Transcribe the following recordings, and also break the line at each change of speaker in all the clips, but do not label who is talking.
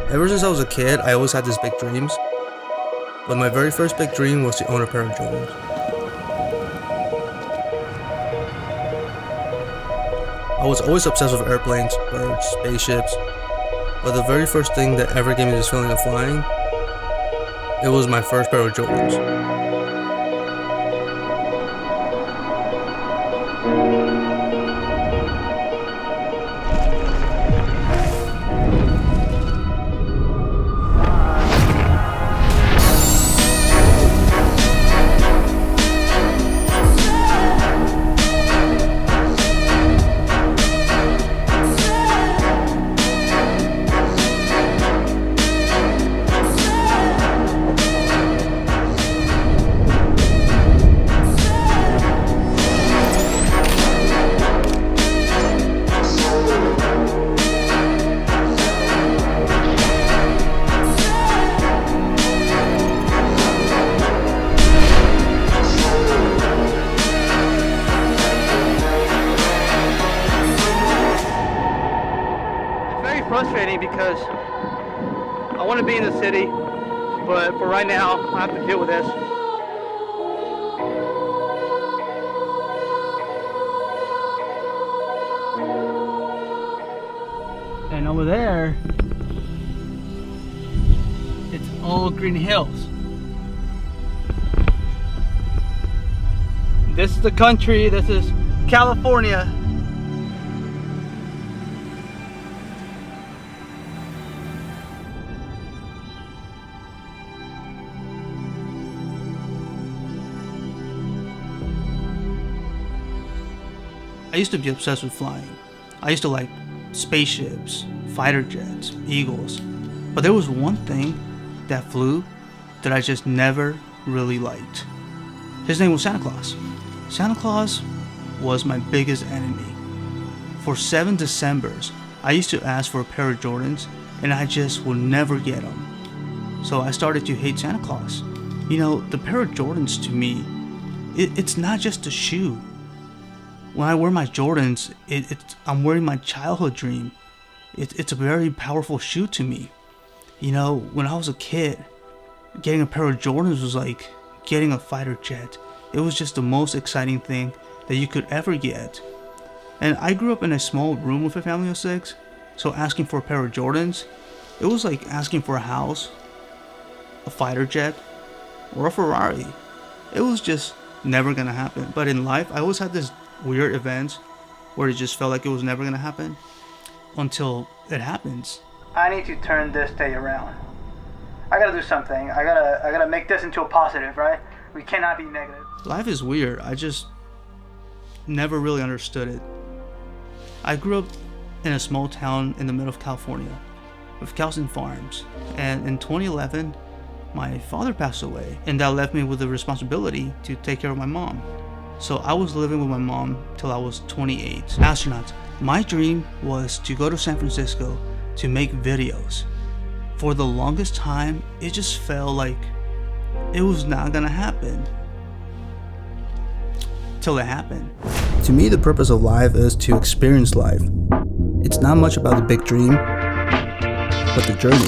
Ever since I was a kid, I always had these big dreams. But my very first big dream was to own a pair of Jordans. I was always obsessed with airplanes, birds, spaceships, but the very first thing that ever gave me this feeling of flying, it was my first pair of Jordans.
Frustrating because I want to be in the city, but for right now I have to deal with this. And over there, it's all green hills. This is the country, this is California.
I used to be obsessed with flying. I used to like spaceships, fighter jets, eagles. But there was one thing that flew that I just never really liked. His name was Santa Claus. Santa Claus was my biggest enemy. For 7 Decembers, I used to ask for a pair of Jordans and I just would never get them. So I started to hate Santa Claus. You know, the pair of Jordans to me, it's not just a shoe. When I wear my Jordans, I'm wearing my childhood dream. It's a very powerful shoe to me. You know, when I was a kid, getting a pair of Jordans was like getting a fighter jet. It was just the most exciting thing that you could ever get. And I grew up in a small room with a family of 6, so asking for a pair of Jordans, it was like asking for a house, a fighter jet, or a Ferrari. It was just never gonna happen. But in life, I always had this weird events where it just felt like it was never gonna happen until it happens.
I need to turn this day around. I gotta do something. I gotta make this into a positive, right? We cannot be negative.
Life is weird. I just never really understood it. I grew up in a small town in the middle of California with cows and farms, and in 2011 my father passed away, and that left me with the responsibility to take care of my mom. So I was living with my mom till I was 28. Astronauts, my dream was to go to San Francisco to make videos. For the longest time, it just felt like it was not gonna happen. Till it happened.
To me, the purpose of life is to experience life. It's not much about the big dream, but the journey.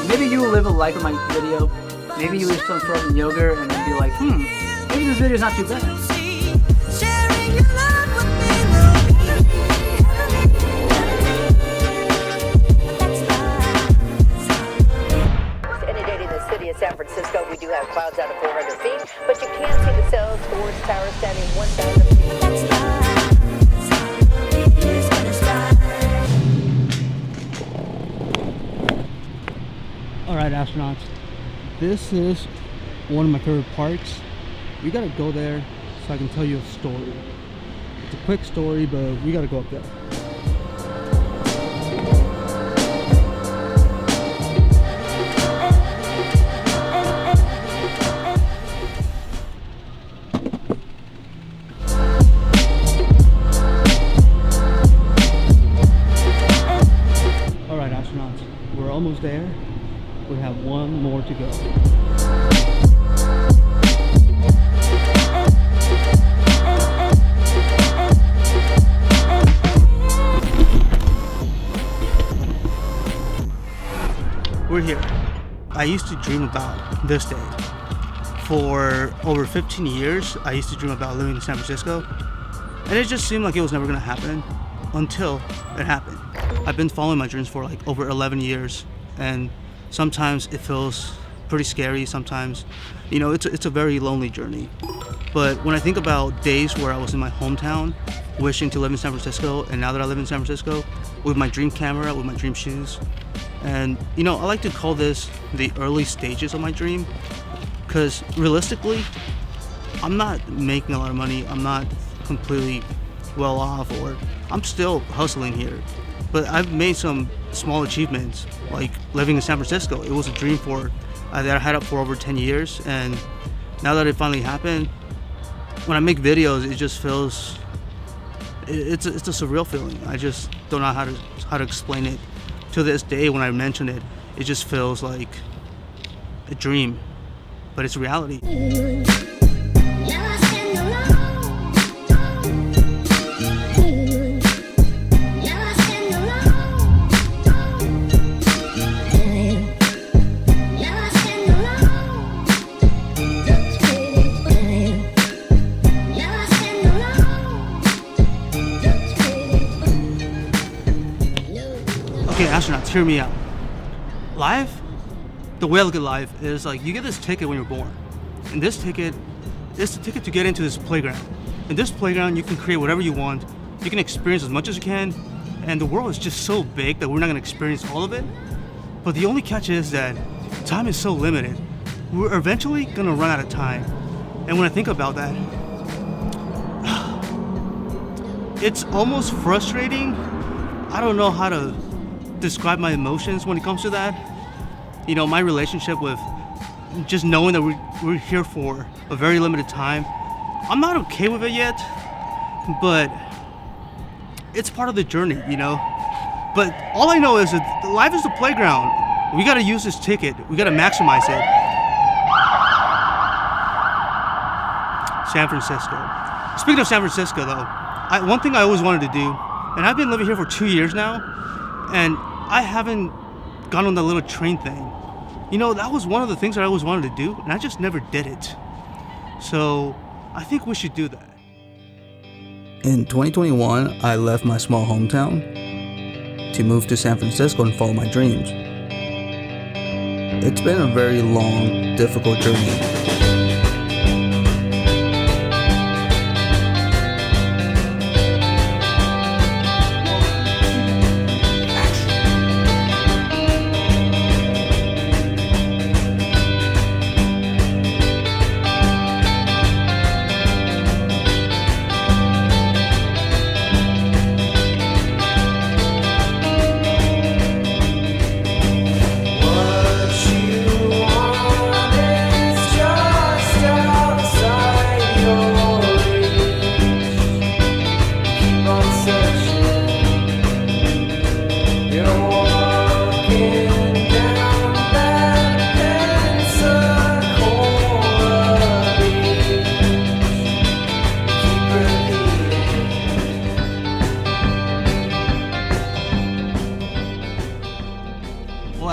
Maybe you will live a life of my video. Maybe you eat some frozen yogurt and then be like, maybe this video is not too bad.
Inundating the city of San Francisco, we do have clouds out of 400 feet, but you can see the Salesforce Tower standing 1,000 feet.
Alright, astronauts. This is one of my favorite parks. We gotta go there so I can tell you a story. It's a quick story, but we gotta go up there. Alright, astronauts, we're almost there. We have one more to go. we're here. I used to dream about this day. For over 15 years, I used to dream about living in San Francisco, and it just seemed like it was never gonna happen until it happened. I've been following my dreams for like over 11 years, and sometimes it feels pretty scary. Sometimes, it's a very lonely journey. But when I think about days where I was in my hometown, wishing to live in San Francisco, and now that I live in San Francisco, with my dream camera, with my dream shoes, and I like to call this the early stages of my dream, because realistically, I'm not making a lot of money. I'm not completely well off, or I'm still hustling here. But I've made some small achievements, like living in San Francisco. It was a dream that I had up for over 10 years, and now that it finally happened, when I make videos, it just feels, it's a surreal feeling. I just don't know how to explain it. To this day, when I mention it, it just feels like a dream, but it's reality. Okay, astronauts, hear me out. Life, the way I look at life is like you get this ticket when you're born. And this ticket is the ticket to get into this playground. In this playground, you can create whatever you want. You can experience as much as you can. And the world is just so big that we're not going to experience all of it. But the only catch is that time is so limited. We're eventually going to run out of time. And when I think about that, it's almost frustrating. I don't know how to describe my emotions when it comes to that. My relationship with just knowing that we're here for a very limited time. I'm not okay with it yet, but it's part of the journey, But all I know is that life is the playground. We gotta use this ticket. We gotta maximize it. San Francisco. Speaking of San Francisco, though, one thing I always wanted to do, and I've been living here for 2 years now, and I haven't gone on the little train thing. That was one of the things that I always wanted to do, and I just never did it. So I think we should do that.
In 2021, I left my small hometown to move to San Francisco and follow my dreams. It's been a very long, difficult journey.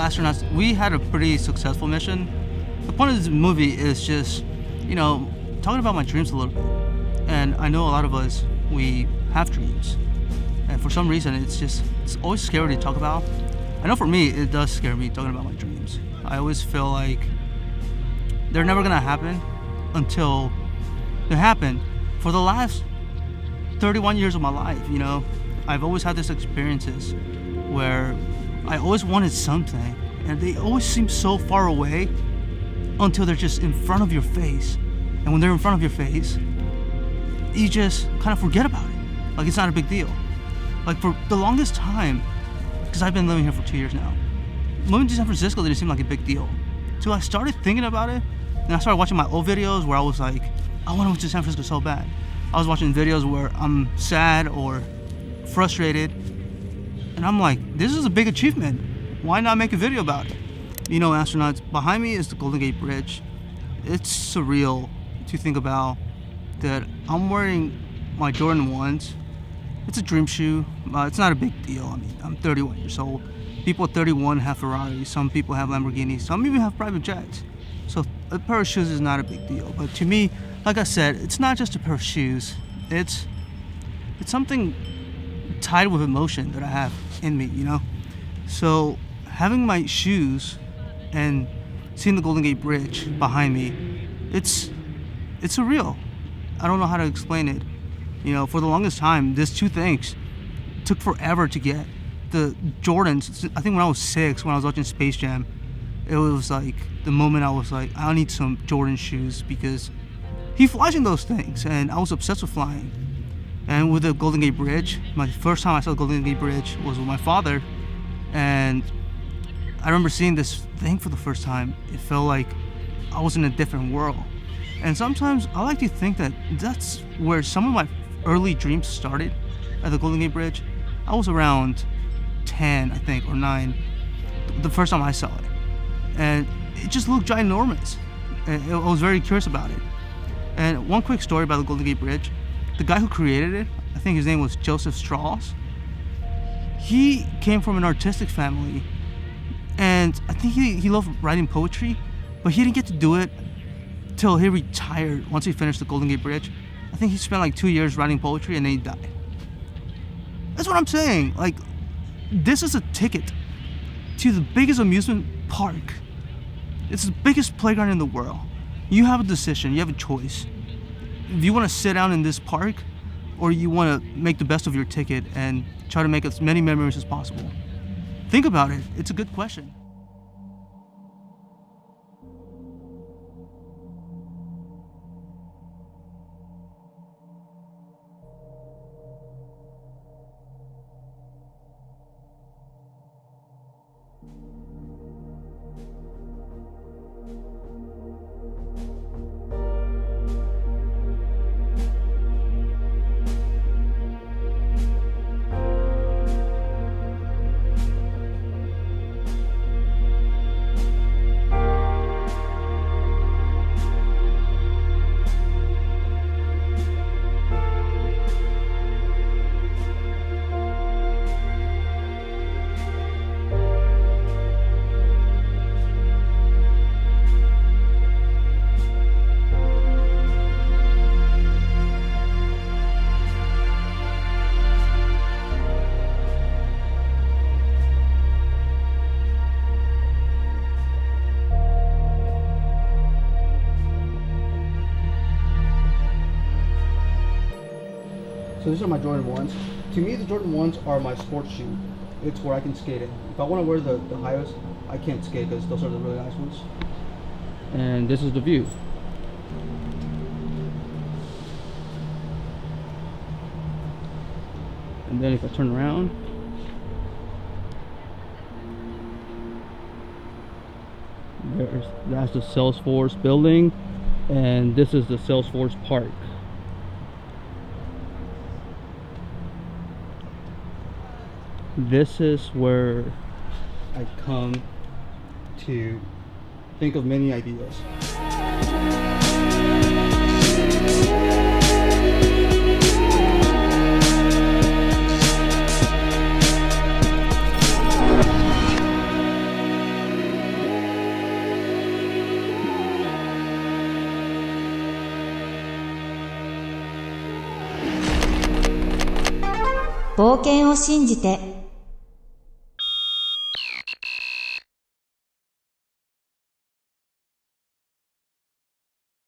Astronauts, we had a pretty successful mission. The point of this movie is just, talking about my dreams a little bit. And I know a lot of us, we have dreams. And for some reason, it's always scary to talk about. I know for me, it does scare me talking about my dreams. I always feel like they're never gonna happen until they happen. For the last 31 years of my life, I've always had these experiences where I always wanted something, and they always seem so far away until they're just in front of your face. And when they're in front of your face, you just kind of forget about it. Like it's not a big deal. Like for the longest time, because I've been living here for 2 years now, moving to San Francisco didn't seem like a big deal. So I started thinking about it, and I started watching my old videos where I was like, I want to move to San Francisco so bad. I was watching videos where I'm sad or frustrated, and I'm like, this is a big achievement. Why not make a video about it? Astronauts, behind me is the Golden Gate Bridge. It's surreal to think about that I'm wearing my Jordan 1s. It's a dream shoe. It's not a big deal. I mean, I'm 31 years old. People at 31 have Ferraris. Some people have Lamborghinis. Some even have private jets. So a pair of shoes is not a big deal. But to me, like I said, it's not just a pair of shoes. It's something tied with emotion that I have in me, you know? So having my shoes and seeing the Golden Gate Bridge behind me, it's surreal. I don't know how to explain it. You know, for the longest time, these two things took forever to get. The Jordans, I think when I was 6, when I was watching Space Jam, it was like the moment I was like, I need some Jordan shoes because he flies in those things, and I was obsessed with flying. And with the Golden Gate Bridge, my first time I saw the Golden Gate Bridge was with my father, and I remember seeing this thing for the first time. It felt like I was in a different world. And sometimes I like to think that that's where some of my early dreams started, at the Golden Gate Bridge. I was around 10, I think, or 9, the first time I saw it. And it just looked ginormous. And I was very curious about it. And one quick story about the Golden Gate Bridge. The guy who created it, I think his name was Joseph Strauss. He came from an artistic family. And I think he loved writing poetry, but he didn't get to do it till he retired once he finished the Golden Gate Bridge. I think he spent like 2 years writing poetry and then he died. That's what I'm saying. Like, this is a ticket to the biggest amusement park. It's the biggest playground in the world. You have a decision, you have a choice. If you want to sit down in this park, or you want to make the best of your ticket and try to make as many memories as possible. Think about it. It's a good question.
So these are my Jordan 1s. To me, the Jordan 1s are my sports shoe. It's where I can skate in. If I want to wear the highest, I can't skate because those are the really nice ones. And this is the view. And then if I turn around, that's the Salesforce building, and this is the Salesforce Park. This is where I come to think of many ideas.
冒険を信じて